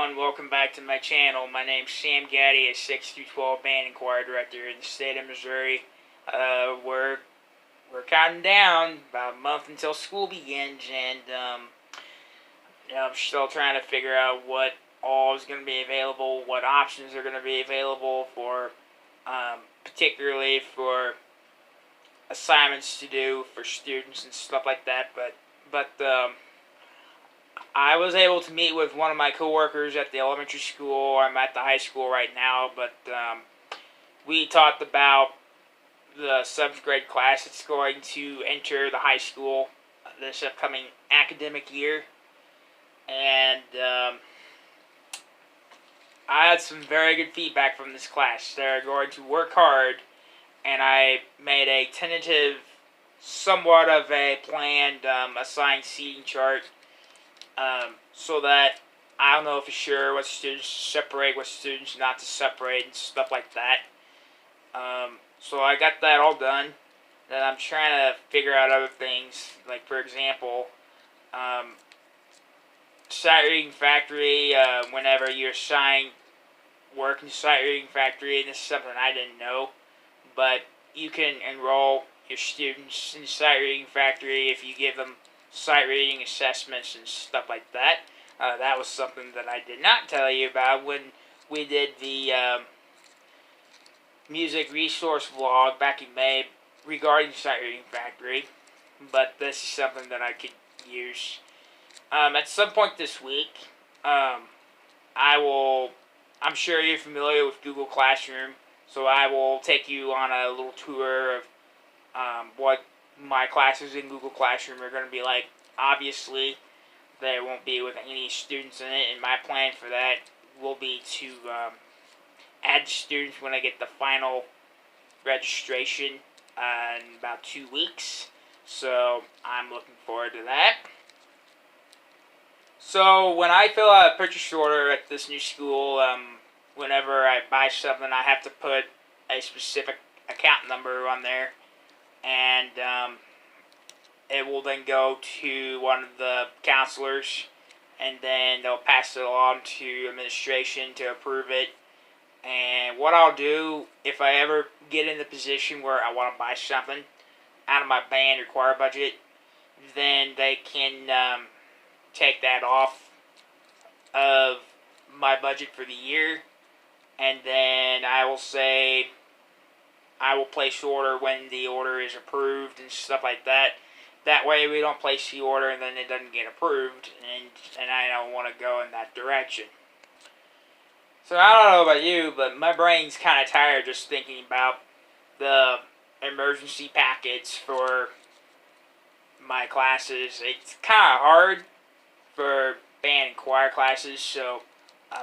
everyone, welcome back to my channel. My name's Sam Gaddy, a 6 through 12 band and choir director in the state of Missouri. We're counting down about a month until school begins, and I'm still trying to figure out what all is going to be available, what options are going to be available for, particularly for assignments to do for students and stuff like that. But I was able to meet with one of my coworkers at the elementary school. I'm at the high school right now, but we talked about the 7th grade class that's going to enter the high school this upcoming academic year. And I had some very good feedback from this class. They're going to work hard, and I made a tentative, somewhat of a planned assigned seating chart, so that I don't know for sure what students to separate, what students not to separate, and stuff like that. So I got that all done. Then I'm trying to figure out other things, like for example, sight reading factory. Whenever you assign work in sight reading factory, and this is something I didn't know, but you can enroll your students in sight reading factory if you give them sight reading assessments and stuff like that. That was something that I did not tell you about when we did the music resource vlog back in May regarding sight reading factory, but this is something that I could use at some point this week. I'm sure you're familiar with Google Classroom, so I will take you on a little tour of what my classes in Google Classroom are going to be like. Obviously, there won't be with any students in it, and my plan for that will be to add students when I get the final registration in about 2 weeks. So I'm looking forward to that. So when I fill out a purchase order at this new school, whenever I buy something, I have to put a specific account number on there, and it will then go to one of the counselors, and then they'll pass it along to administration to approve it. And what I'll do, if I ever get in the position where I want to buy something out of my band or choir budget, then they can take that off of my budget for the year, and then I will say I will place the order when the order is approved and stuff like that. That way we don't place the order and then it doesn't get approved, and I don't want to go in that direction. So I don't know about you, but my brain's kind of tired just thinking about the emergency packets for my classes. It's kind of hard for band and choir classes, so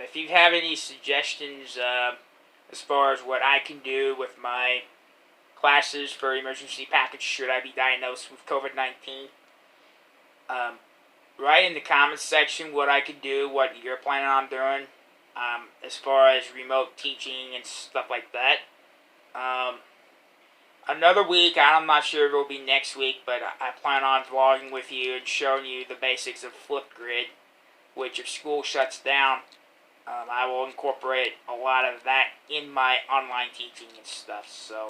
if you have any suggestions as far as what I can do with my classes for emergency package should I be diagnosed with COVID-19, write in the comments section what I could do, what you're planning on doing, as far as remote teaching and stuff like that. Another week, I'm not sure if it will be next week, but I plan on vlogging with you and showing you the basics of Flipgrid, which if school shuts down, I will incorporate a lot of that in my online teaching and stuff. So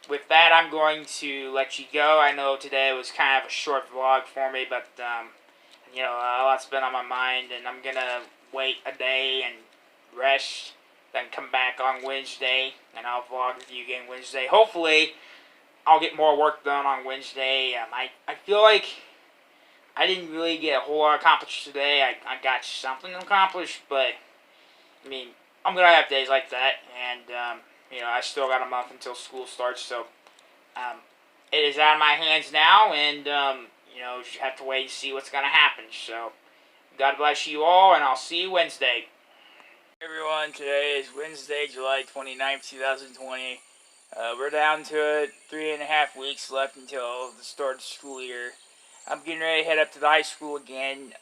with that, I'm going to let you go. I know today was kind of a short vlog for me, but a lot's been on my mind, and I'm gonna wait a day and rest, then come back on Wednesday, and I'll vlog with you again Wednesday. Hopefully, I'll get more work done on Wednesday. I feel like I didn't really get a whole lot accomplished today. I got something accomplished, but I mean, I'm gonna have days like that, and I still got a month until school starts, so it is out of my hands now, and you have to wait and see what's gonna happen. So God bless you all, and I'll see you Wednesday. Hey everyone, today is Wednesday, July 29th, 2020. We're down to 3.5 weeks left until the start of the school year. I'm getting ready to head up to the high school again.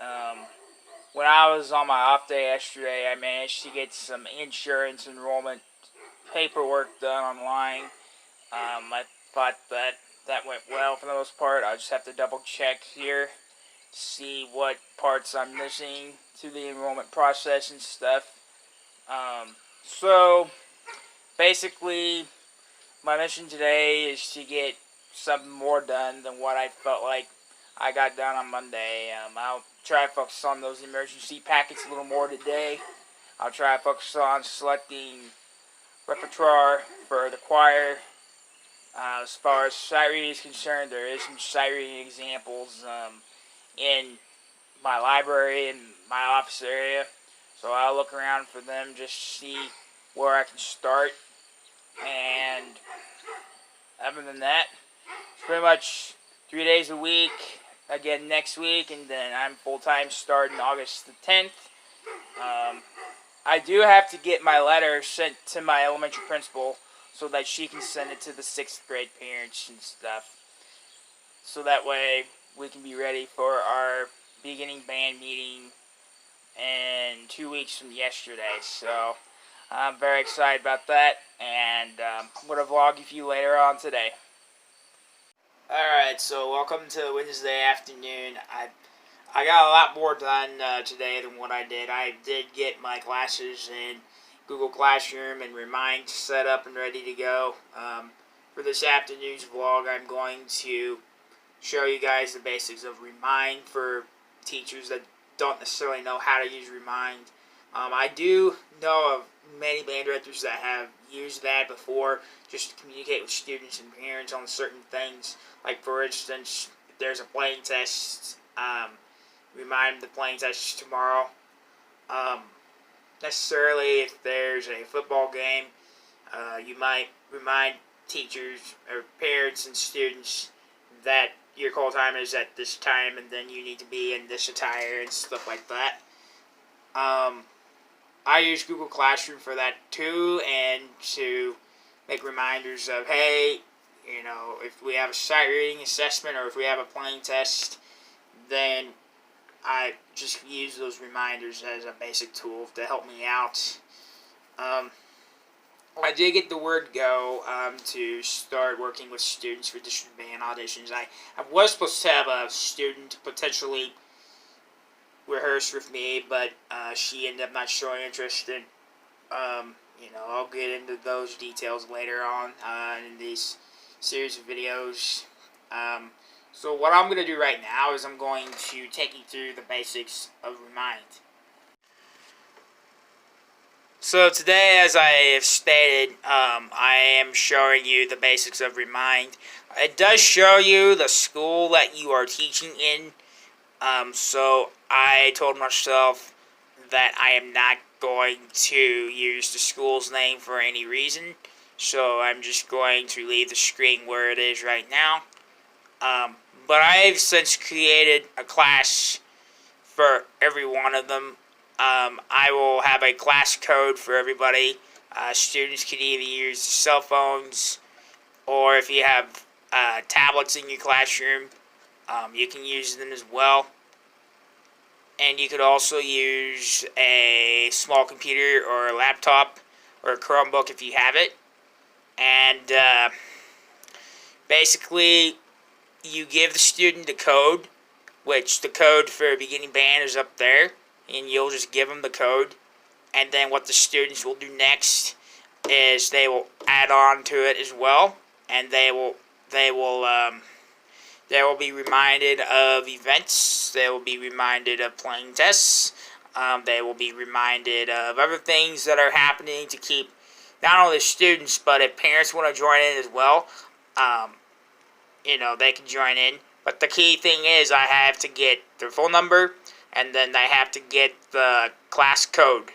When I was on my off day yesterday, I managed to get some insurance enrollment paperwork done online. I thought that went well for the most part. I'll just have to double check here see what parts I'm missing to the enrollment process and stuff. So basically, my mission today is to get something more done than what I felt like I got done on Monday. I'll try to focus on those emergency packets a little more today. I'll try to focus on selecting repertoire for the choir. As far as sight reading is concerned, there is some sight reading examples in my library and my office area. So I'll look around for them just to see where I can start. And other than that, it's pretty much 3 days a week. Again next week, and then I'm full-time starting August the 10th. I do have to get my letter sent to my elementary principal so that she can send it to the 6th grade parents and stuff. So that way we can be ready for our beginning band meeting in 2 weeks from yesterday. So I'm very excited about that, and I'm going to vlog with you later on today. Alright, so welcome to Wednesday afternoon. I got a lot more done today than what I did. I did get my classes in Google Classroom and Remind set up and ready to go. For this afternoon's vlog, I'm going to show you guys the basics of Remind for teachers that don't necessarily know how to use Remind. I do know of many band directors that have used that before just to communicate with students and parents on certain things. Like, for instance, if there's a playing test, remind the playing test is tomorrow. Necessarily, if there's a football game, you might remind teachers or parents and students that your call time is at this time and then you need to be in this attire and stuff like that. I use Google Classroom for that too, and to make reminders of, hey, you know, if we have a sight reading assessment or if we have a playing test, then I just use those reminders as a basic tool to help me out. I did get the word go to start working with students for district band auditions. I was supposed to have a student potentially rehearse with me, but she ended up not showing interest in. I'll get into those details later on in these series of videos. So what I'm going to do right now is I'm going to take you through the basics of Remind. So today, as I have stated, I am showing you the basics of Remind. It does show you the school that you are teaching in. So I told myself that I am not going to use the school's name for any reason. So I'm just going to leave the screen where it is right now. But I've since created a class for every one of them. I will have a class code for everybody. Students can either use cell phones, or if you have tablets in your classroom, you can use them as well. And you could also use a small computer or a laptop or a Chromebook if you have it. And basically, you give the student the code, which the code for beginning band is up there, and you'll just give them the code. And then what the students will do next is they will add on to it as well, and they will be reminded of events. They will be reminded of playing tests. They will be reminded of other things that are happening to keep not only the students, but if parents want to join in as well, they can join in. But the key thing is I have to get their phone number, and then I have to get the class code.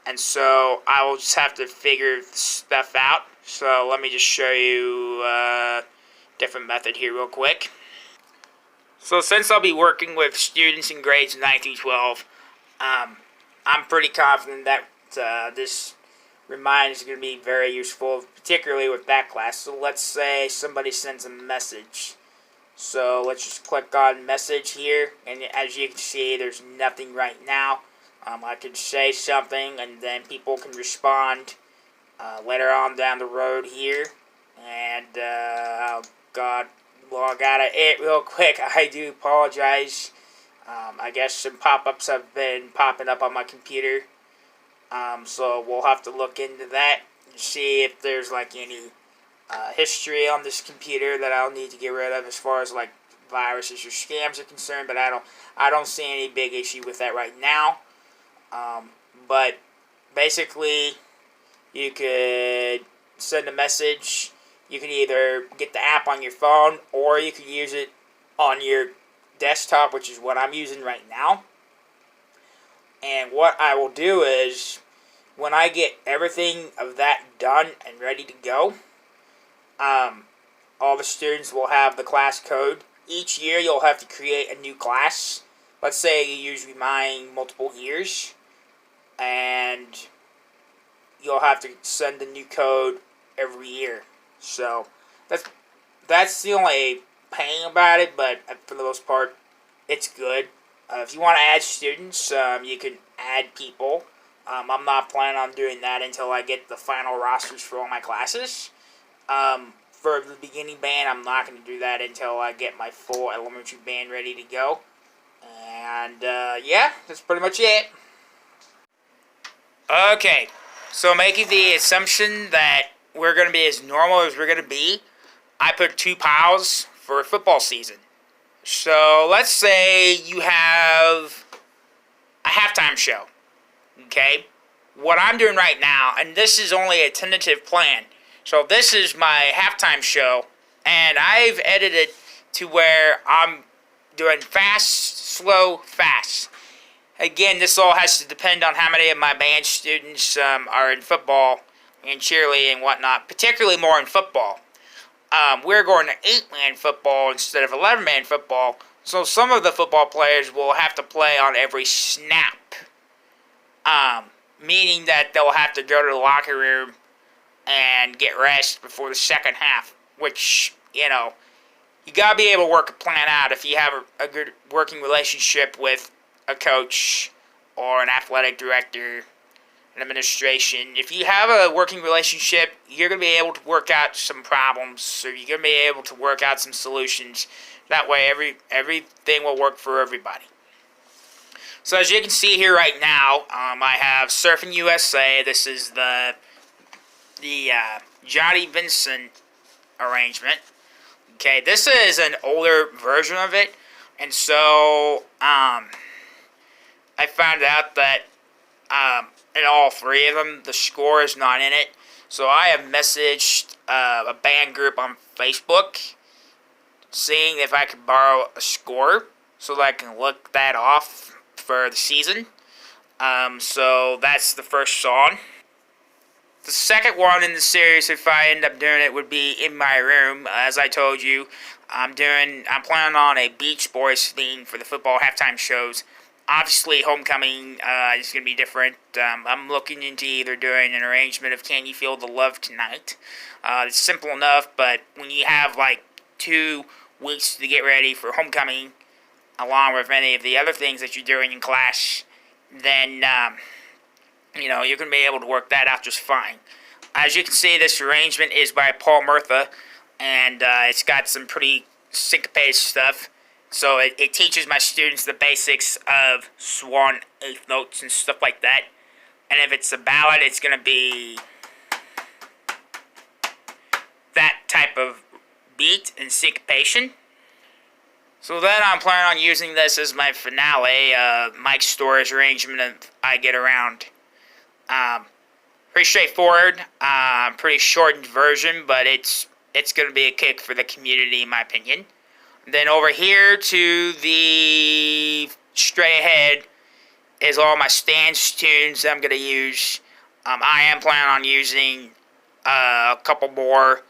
And so I will just have to figure stuff out. So let me just show you a different method here real quick. So since I'll be working with students in grades 9 through 12, I'm pretty confident that this Remind is going to be very useful, particularly with that class. So let's say somebody sends a message. So let's just click on message here, and as you can see, there's nothing right now. I can say something, and then people can respond later on down the road here. And I'll log out of it real quick. I do apologize I guess some pop-ups have been popping up on my computer. So we'll have to look into that and see if there's like any history on this computer that I'll need to get rid of as far as like viruses or scams are concerned. But I don't see any big issue with that right now. But basically, you could send a message. You can either get the app on your phone or you can use it on your desktop, which is what I'm using right now. And what I will do is, when I get everything of that done and ready to go, all the students will have the class code. Each year you'll have to create a new class. Let's say you usually mine multiple years, and you'll have to send a new code every year. So that's the only pain about it, but for the most part, it's good. If you want to add students, you can add people. I'm not planning on doing that until I get the final rosters for all my classes. For the beginning band, I'm not going to do that until I get my full elementary band ready to go. And yeah, that's pretty much it. Okay, so making the assumption that we're going to be as normal as we're going to be, I put 2 piles for football season. So let's say you have a halftime show, okay? What I'm doing right now, and this is only a tentative plan, so this is my halftime show, and I've edited to where I'm doing fast, slow, fast. Again, this all has to depend on how many of my band students are in football and cheerleading and whatnot, particularly more in football. We're going to 8-man football instead of 11-man football, so some of the football players will have to play on every snap. Meaning that they'll have to go to the locker room and get rest before the second half, which, you gotta be able to work a plan out if you have a good working relationship with a coach or an athletic director, an administration. If you have a working relationship, you're going to be able to work out some problems, or you're going to be able to work out some solutions. That way, everything will work for everybody. So as you can see here right now, I have Surfing USA. This is the Johnny Vincent arrangement. Okay, this is an older version of it, and so I found out that in all 3 of them, the score is not in it. So I have messaged a band group on Facebook, seeing if I could borrow a score so that I can look that off for the season. So that's the first song. The second one in the series, if I end up doing it, would be In My Room. As I told you, I'm planning on a Beach Boys theme for the football halftime shows. Obviously, Homecoming is going to be different. I'm looking into either doing an arrangement of Can You Feel the Love Tonight. It's simple enough, but when you have like 2 weeks to get ready for Homecoming, along with any of the other things that you're doing in class, then, you're going to be able to work that out just fine. As you can see, this arrangement is by Paul Murtha, and it's got some pretty syncopated stuff. So it teaches my students the basics of swan 8th notes and stuff like that. And if it's a ballad, it's going to be that type of beat and syncopation. So then I'm planning on using this as my finale, Mike Store's arrangement of I Get Around. Pretty straightforward, pretty shortened version, but it's going to be a kick for the community in my opinion. Then over here to the straight ahead is all my stance tunes I'm going to use. I am planning on using a couple more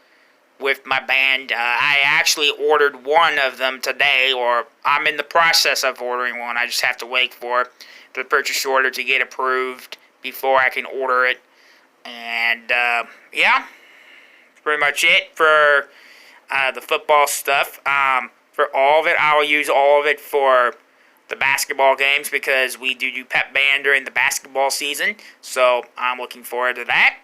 with my band. I actually ordered one of them today, or I'm in the process of ordering one. I just have to wait for the purchase order to get approved before I can order it. And yeah, that's pretty much it for the football stuff. For all of it, I will use all of it for the basketball games because we do pep band during the basketball season. So I'm looking forward to that.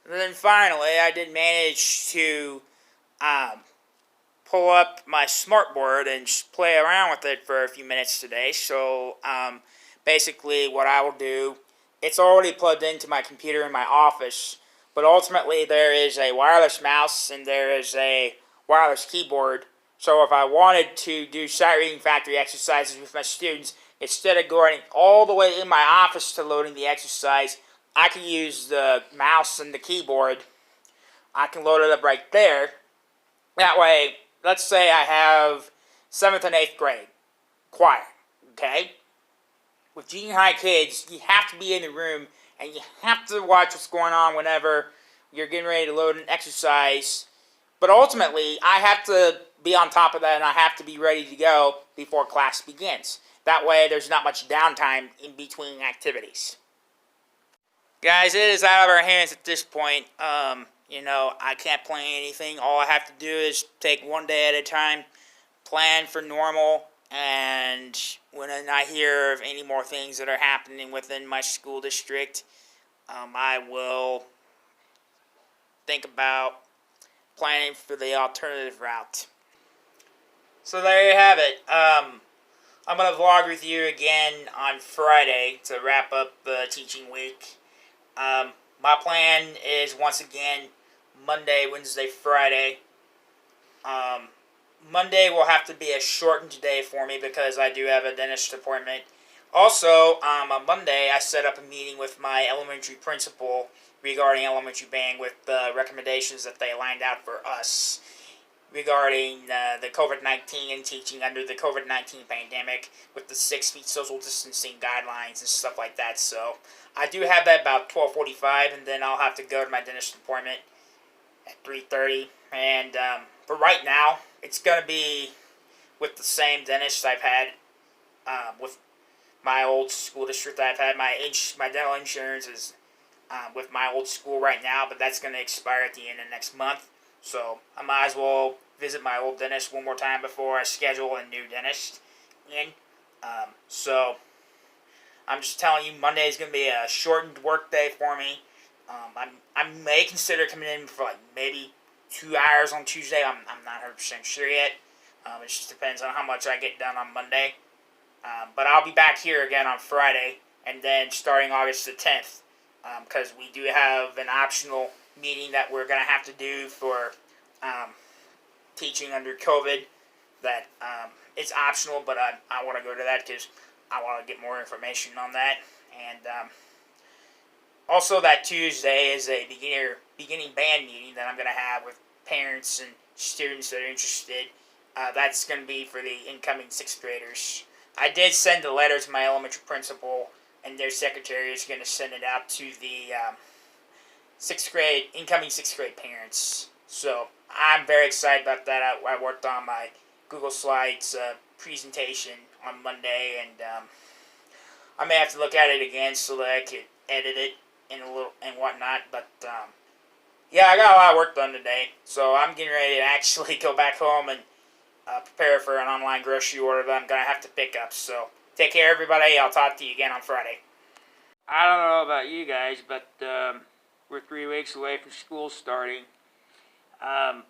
And then finally, I did manage to pull up my smartboard and just play around with it for a few minutes today. So basically what I will do, it's already plugged into my computer in my office, but ultimately there is a wireless mouse and there is a wireless keyboard. So if I wanted to do sight reading factory exercises with my students, instead of going all the way in my office to loading the exercise, I can use the mouse and the keyboard. I can load it up right there. That way, let's say I have 7th and 8th grade choir, okay? With junior high kids, you have to be in the room and you have to watch what's going on whenever you're getting ready to load an exercise. But ultimately, I have to be on top of that and I have to be ready to go before class begins. That way, there's not much downtime in between activities. Guys, it is out of our hands at this point. I can't plan anything. All I have to do is take one day at a time, plan for normal, and when I hear of any more things that are happening within my school district, I will think about planning for the alternative route. So there you have it. I'm going to vlog with you again on Friday to wrap up the teaching week. My plan is, once again, Monday, Wednesday, Friday. Monday will have to be a shortened day for me because I do have a dentist appointment. Also, on Monday, I set up a meeting with my elementary principal regarding elementary band with the recommendations that they lined out for us regarding the COVID-19 and teaching under the COVID-19 pandemic with the 6 feet social distancing guidelines and stuff like that. So I do have that about 12:45, and then I'll have to go to my dentist appointment at 3:30. And for right now, it's going to be with the same dentist I've had with my old school district. I've had my dental insurance is with my old school right now, but that's going to expire at the end of next month. So I might as well visit my old dentist one more time before I schedule a new dentist in. So I'm just telling you, Monday is going to be a shortened work day for me. I may consider coming in for like maybe 2 hours on Tuesday. I'm not 100% sure yet. It just depends on how much I get done on Monday. But I'll be back here again on Friday, and then starting August the 10th, because we do have an optional meeting that we're going to have to do for teaching under COVID. That it's optional, but I want to go to that because I want to get more information on that. And also that Tuesday is a beginning band meeting that I'm going to have with parents and students that are interested. That's going to be for the incoming 6th graders. I did send a letter to my elementary principal, and their secretary is going to send it out to the incoming 6th grade parents. So I'm very excited about that. I worked on my Google Slides presentation on Monday, and I may have to look at it again so that I could edit it and whatnot. But yeah, I got a lot of work done today, so I'm getting ready to actually go back home and prepare for an online grocery order that I'm going to have to pick up. So take care, everybody. I'll talk to you again on Friday. I don't know about you guys, but we're 3 weeks away from school starting. I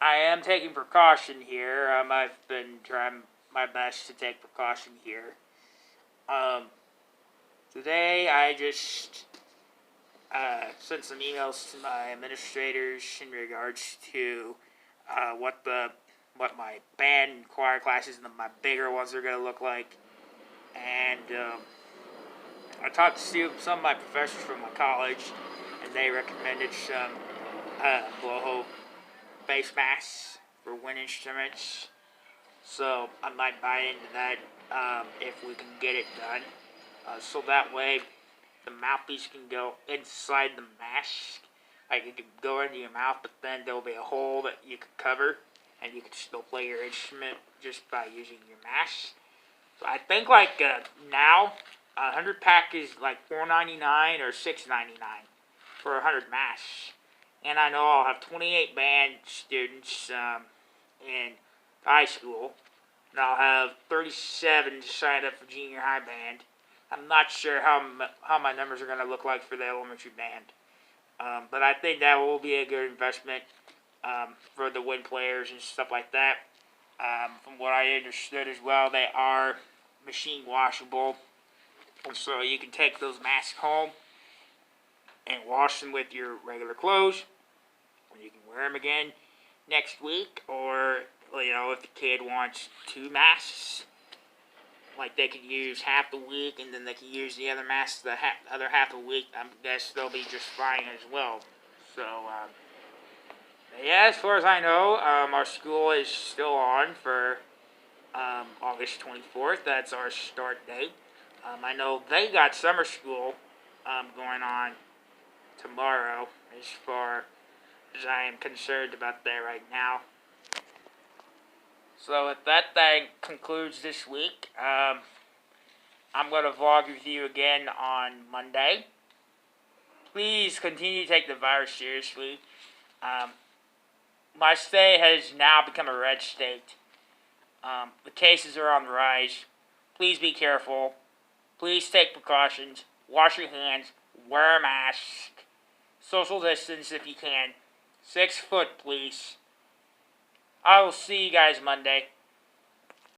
am taking precaution here. I've been trying my best to take precaution here. Today I just sent some emails to my administrators in regards to what my band and choir classes and my bigger ones are going to look like. And I talked to some of my professors from my college, and they recommended some blowhole bass masks for wind instruments. So I might buy into that if we can get it done. So that way the mouthpiece can go inside the mask. Like it can go into your mouth, but then there'll be a hole that you can cover, and you can still play your instrument just by using your mask. So I think like now, 100 pack is like $4.99 or $6.99 for 100 masks. And I know I'll have 28 band students in high school, and I'll have 37 to sign up for junior high band. I'm not sure how my numbers are going to look like for the elementary band. But I think that will be a good investment. for the wind players and stuff like that. From what I understood as well, they are machine washable. So you can take those masks home and wash them with your regular clothes. You can wear them again next week, or if the kid wants 2 masks, like they can use half the week, and then they can use the other masks the other half of the week. I guess they'll be just fine as well. So, yeah, as far as I know, our school is still on for August 24th. That's our start date. I know they got summer school going on tomorrow, as far as I am concerned about that right now. So with that concludes this week. I'm going to vlog with you again on Monday. Please continue to take the virus seriously. My state has now become a red state. The cases are on the rise. Please be careful. Please take precautions. Wash your hands. Wear a mask. Social distance if you can. 6 foot, please. I will see you guys Monday.